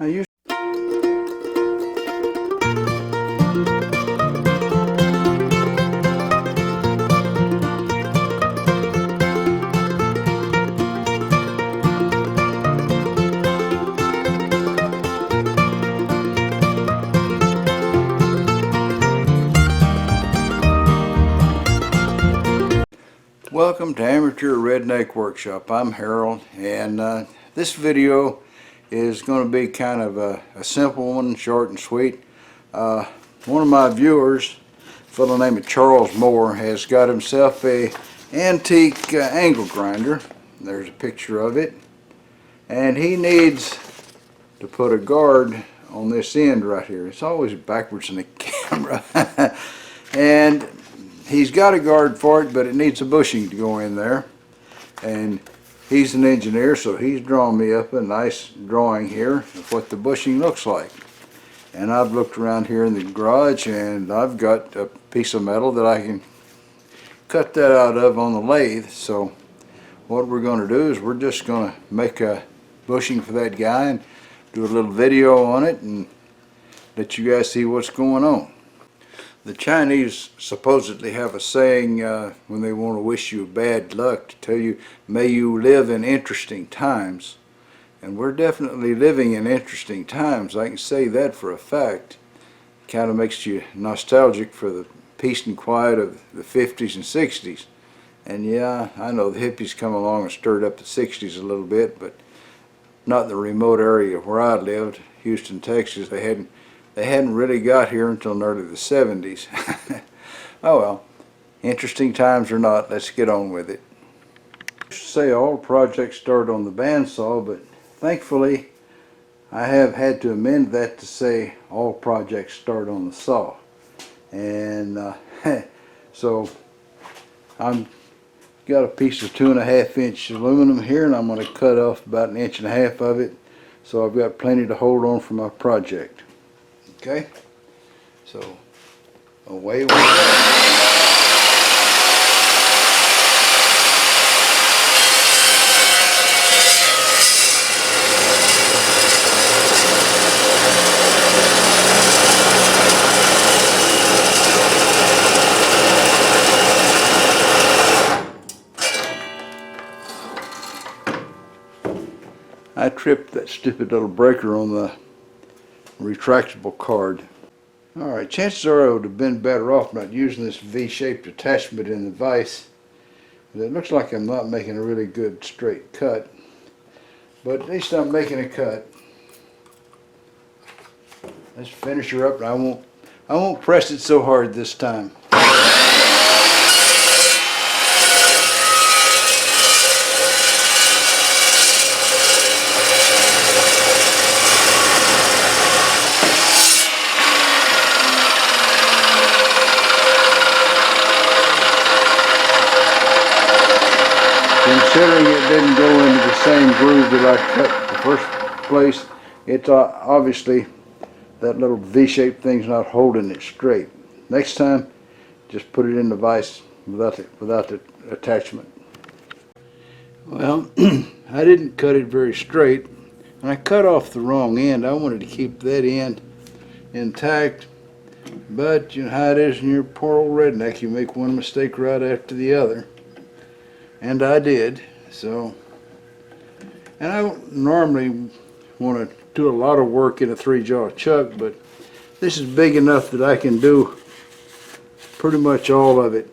I used Welcome to Amateur Redneck Workshop. I'm Harold, and this video is going to be kind of a simple one, short and sweet. One of my viewers, a fellow named Charles Moore, has got himself a antique angle grinder. There's a picture of it, and he needs to put a guard on this end right here. It's always backwards in the camera. And he's got a guard for it, but it needs a bushing to go in there. And he's an engineer, so he's drawn me up a nice drawing here of what the bushing looks like. And I've looked around here in the garage, and I've got a piece of metal that I can cut that out of on the lathe. So what we're going to do is we're just going to make a bushing for that guy and do a little video on it and let you guys see what's going on. The Chinese supposedly have a saying when they want to wish you bad luck, to tell you, may you live in interesting times. And we're definitely living in interesting times. I can say that for a fact. Kind of makes you nostalgic for the peace and quiet of the 50s and 60s. And yeah, I know the hippies come along and stirred up the 60s a little bit, but not in the remote area where I lived, Houston, Texas. They hadn't really got here until nearly the 70s. Oh well, interesting times or not, let's get on with it. I used to say all projects start on the bandsaw, but thankfully I have had to amend that to say all projects start on the saw. And so I'm got a piece of 2.5-inch aluminum here, and I'm going to cut off about 1.5 inches of it, so I've got plenty to hold on for my project. Okay, so away we go. I tripped that stupid little breaker on the retractable card. Alright, chances are I would have been better off not using this V-shaped attachment in the vise. It looks like I'm not making a really good straight cut, but at least I'm making a cut. Let's finish her up, and I won't press it so hard this time. Considering it didn't go into the same groove that I cut the first place, it's obviously that little V-shaped thing's not holding it straight. Next time, just put it in the vise without the attachment. Well, I didn't cut it very straight, and I cut off the wrong end. I wanted to keep that end intact, but you know how it is in your poor old redneck. You make one mistake right after the other. And I did, so, and I don't normally want to do a lot of work in a 3-jaw chuck, but this is big enough that I can do pretty much all of it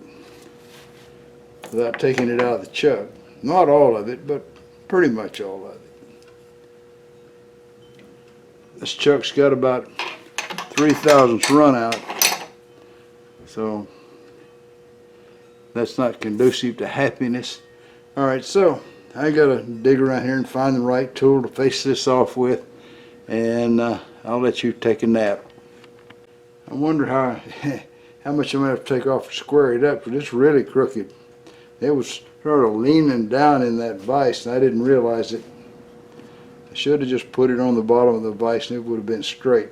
without taking it out of the chuck. Not all of it, but pretty much all of it. This chuck's got about 3 thousandths run out, so that's not conducive to happiness. Alright, so I gotta dig around here and find the right tool to face this off with, and I'll let you take a nap. I wonder how much I'm gonna have to take off to square it up, because it's really crooked. It was sort of leaning down in that vise, and I didn't realize it. I should have just put it on the bottom of the vise, and it would have been straight.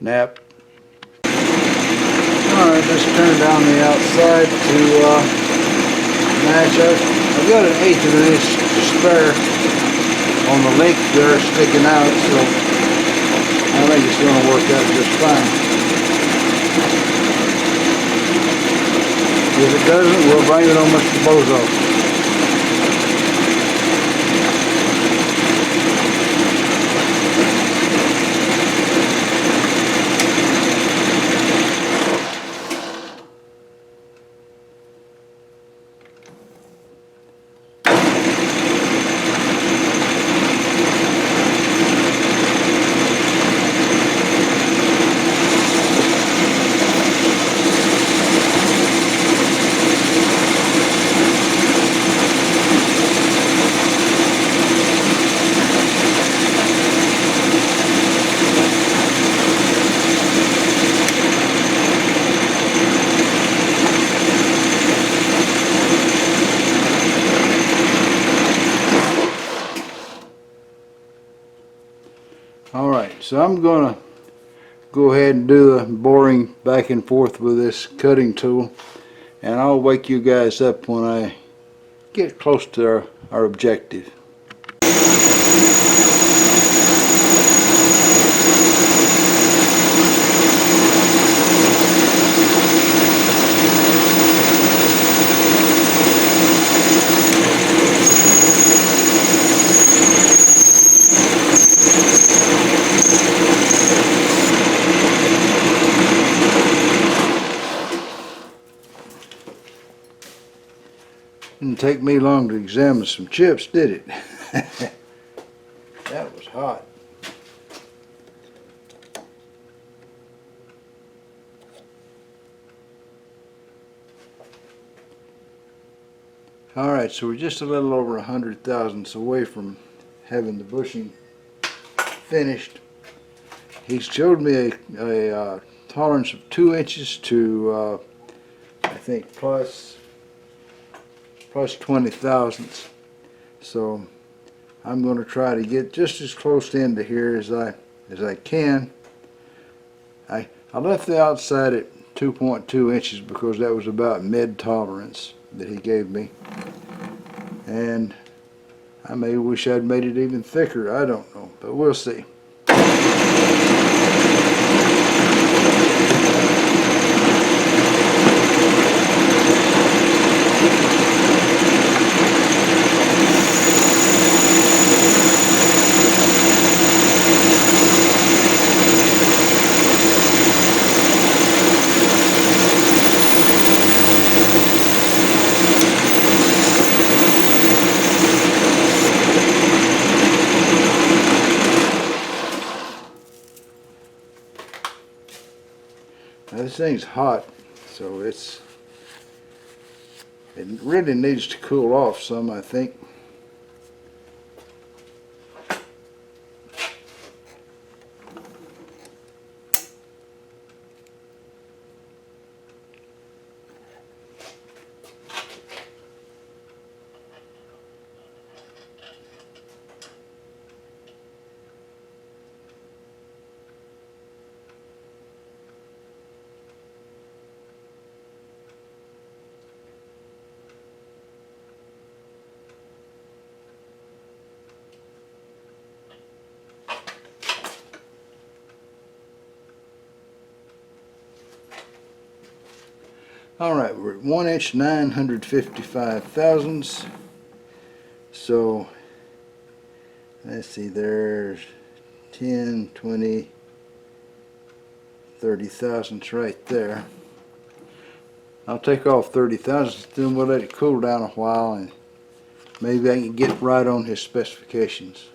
nap. Alright, let's turn down the outside to match up. I've got an eighth of this to spare on the link there sticking out, so I think it's going to work out just fine. If it doesn't, we'll blame it on Mr. Bozo. Alright, so I'm going to go ahead and do the boring back and forth with this cutting tool, and I'll wake you guys up when I get close to our objective. Didn't take me long to examine some chips, did it? That was hot. Alright, so we're just a little over 100 thousandths away from having the bushing finished. He showed me a tolerance of 2 inches to I think plus 20 thousandths. So I'm going to try to get just as close into here as I can. I left the outside at 2.2 inches because that was about mid tolerance that he gave me, and I may wish I'd made it even thicker. I don't know, but we'll see. Now this thing's hot, so it really needs to cool off some, I think. Alright, we're at 1 inch 955 thousandths. So let's see, there's 10, 20, 30 thousandths right there. I'll take off 30 thousandths, then we'll let it cool down a while and maybe I can get right on his specifications.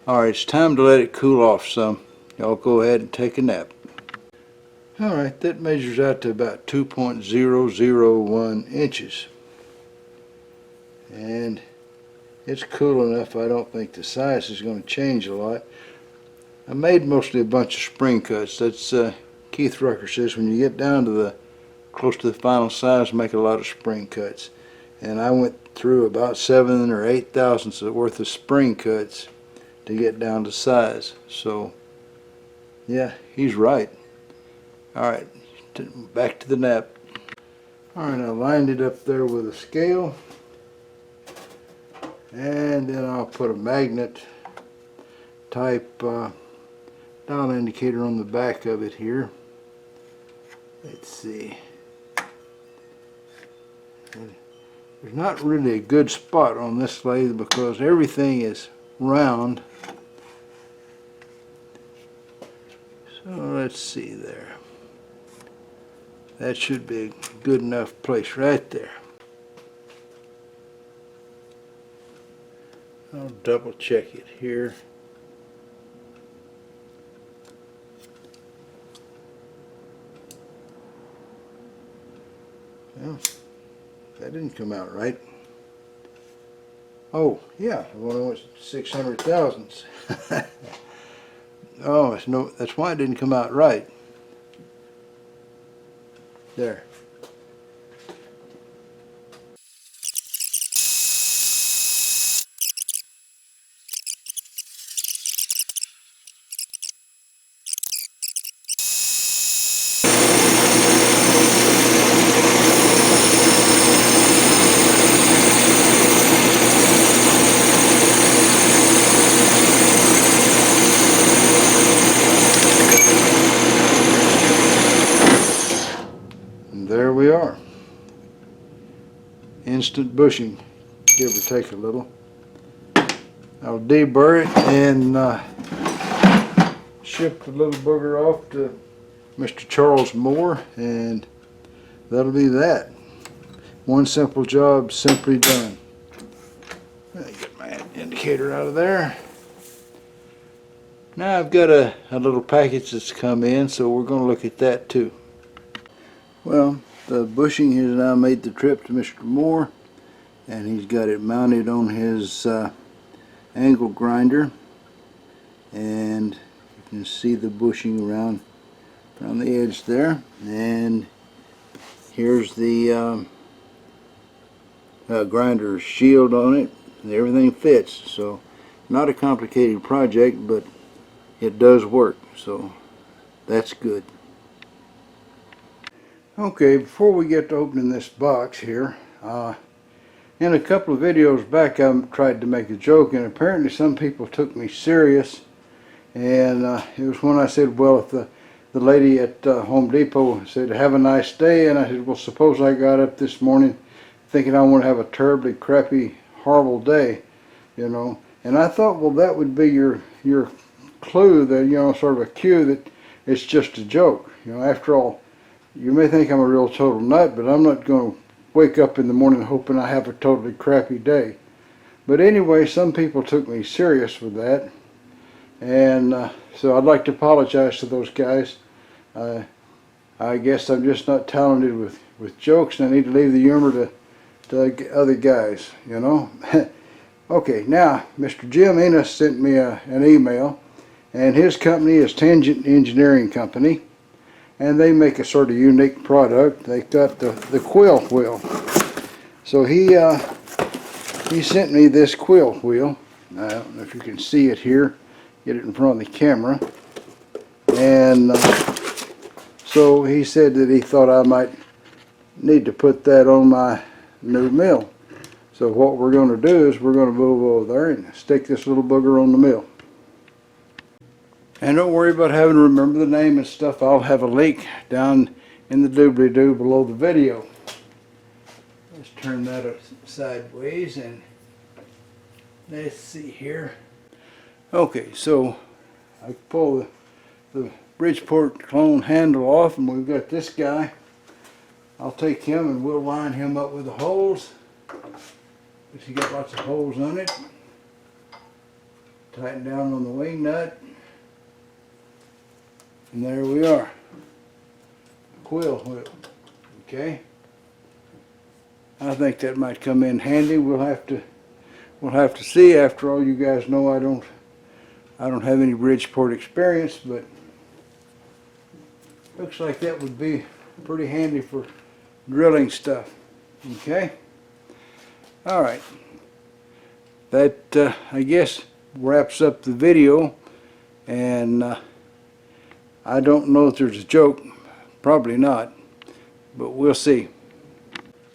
Alright, it's time to let it cool off some. Y'all go ahead and take a nap. Alright, that measures out to about 2.001 inches. And it's cool enough, I don't think the size is going to change a lot. I made mostly a bunch of spring cuts. That's Keith Rucker says when you get down to the close to the final size, make a lot of spring cuts. And I went through about 7 or 8 thousandths worth of spring cuts to get down to size. So yeah, he's right. Alright, back to the nap. Alright, I lined it up there with a scale, and then I'll put a magnet type dial indicator on the back of it here. Let's see. There's not really a good spot on this lathe because everything is round. So let's see there. That should be a good enough place right there. I'll double check it here. Well, that didn't come out right. Oh, yeah, I only went 600 thousandths. Oh, that's why it didn't come out right. There. And there we are. Instant bushing, give or take a little. I'll deburr it and ship the little booger off to Mr. Charles Moore, and that'll be that. One simple job, simply done. Let me get my indicator out of there. Now I've got a little package that's come in, so we're going to look at that too. Well, the bushing has now made the trip to Mr. Moore, and he's got it mounted on his angle grinder, and you can see the bushing around the edge there. And here's the grinder shield on it, and everything fits. So not a complicated project, but it does work, so that's good. Okay, before we get to opening this box here, in a couple of videos back I tried to make a joke, and apparently some people took me serious. And it was when I said, well, if the lady at Home Depot said, have a nice day, and I said, well, suppose I got up this morning thinking I want to have a terribly crappy, horrible day, you know. And I thought, well, that would be your clue, that, you know, sort of a cue that it's just a joke. You know, after all, you may think I'm a real total nut, but I'm not going to wake up in the morning hoping I have a totally crappy day. But anyway, some people took me serious with that, and so I'd like to apologize to those guys. I guess I'm just not talented with jokes, and I need to leave the humor to other guys, you know. Okay, now Mr. Jim Ennis sent me an email, and his company is Tangent Engineering Company, and they make a sort of unique product. They've got the Quill Wheel. So he sent me this Quill Wheel. I don't know if you can see it here. Get it in front of the camera. And so he said that he thought I might need to put that on my new mill. So what we're going to do is we're going to move over there and stick this little booger on the mill. And don't worry about having to remember the name and stuff. I'll have a link down in the doobly-doo below the video. Let's turn that up sideways, and let's see here. Okay, so I pull the Bridgeport clone handle off, and we've got this guy. I'll take him and we'll line him up with the holes. He's got lots of holes on it. Tighten down on the wing nut. And there we are. quill wheel. Okay, I think that might come in handy. We'll have to see. After all, you guys know I don't have any Bridgeport experience, but looks like that would be pretty handy for drilling stuff. Okay, all right, that I guess wraps up the video, and I don't know if there's a joke, probably not, but we'll see.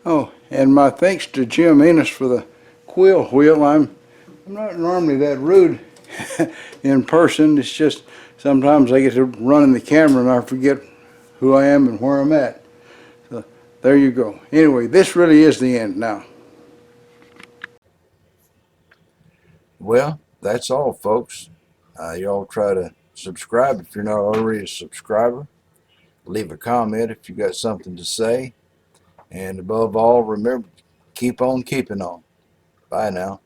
Oh, and my thanks to Jim Ennis for the quill wheel. I'm not normally that rude in person. It's just sometimes I get to running the camera and I forget who I am and where I'm at. So there you go. Anyway, this really is the end now. Well, that's all, folks. Y'all try to subscribe if you're not already a subscriber. Leave a comment if you got something to say. And above all, remember, keep on keeping on. Bye now.